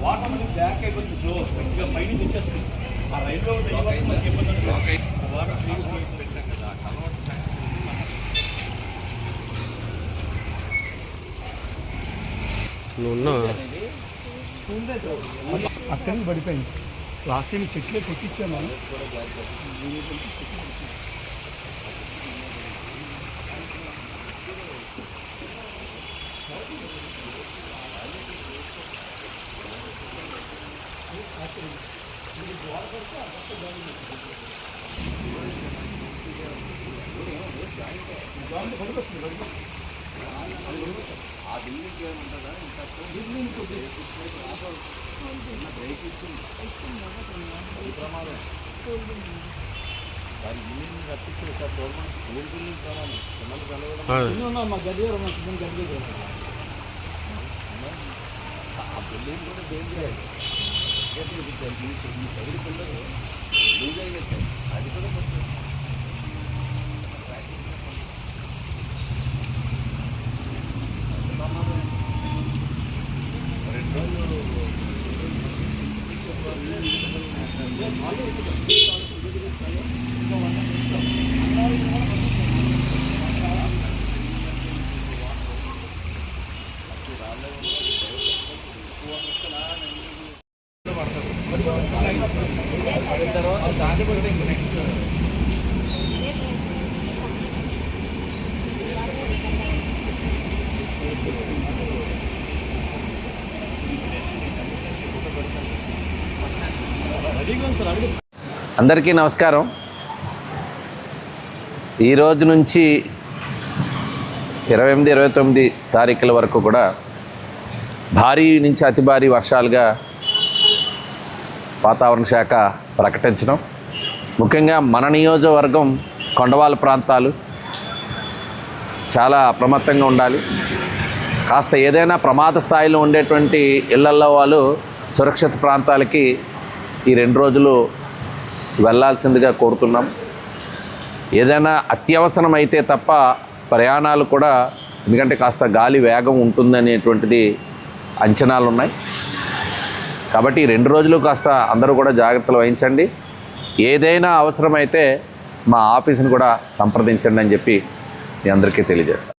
Water అనేది black అయిపోతుంది flow ఇంకా పైన తెచ్చేస్తుంది ఆ రైల్లో మనకి ఇబ్బంది వాటర్ పెట్టాం కదా అక్కడి నుంచి పడిపోయింది లాస్ట్ టైం చెట్లే కొట్టించాము ఆ బిల్డింగ్ ఏముంటుందా ఇంకా బిల్డింగ్ బ్రేక్ ప్రమాదం దాని బిల్డింగ్ కట్టించారు సార్ గవర్నమెంట్ స్కూల్ బిల్డింగ్ కావాలి పిల్లలు కలవడం మా గది గది ఆ బిల్డింగ్ కూడా డేంజర్ ఈ సైడ్ పిల్లలు లూజ్ అయినట్టు అది కూడా కొంచెం అందరికీ నమస్కారం. ఈ రోజు నుంచి 28, 29 తారీఖుల వరకు కూడా భారీ నుంచి అతి భారీ వర్షాలుగా వాతావరణ శాఖ ప్రకటించడం, ముఖ్యంగా మన నియోజకవర్గం కొండవాళ్ళ ప్రాంతాలు చాలా అప్రమత్తంగా ఉండాలి. కాస్త ఏదైనా ప్రమాద స్థాయిలో ఉండేటువంటి ఇళ్లల్లో వాళ్ళు సురక్షిత ప్రాంతాలకి ఈ 2 రోజులు వెళ్ళాల్సిందిగా కోరుతున్నాం. ఏదైనా అత్యవసరం అయితే తప్ప ప్రయాణాలు కూడా, ఎందుకంటే కాస్త గాలి వేగం ఉంటుందనేటువంటిది అంచనాలు ఉన్నాయి. కాబట్టి 2 రోజులు కాస్త అందరూ కూడా జాగ్రత్తలు వహించండి. ఏదైనా అవసరమైతే మా ఆఫీసును కూడా సంప్రదించండి అని చెప్పి మీ అందరికీ తెలియజేస్తాను.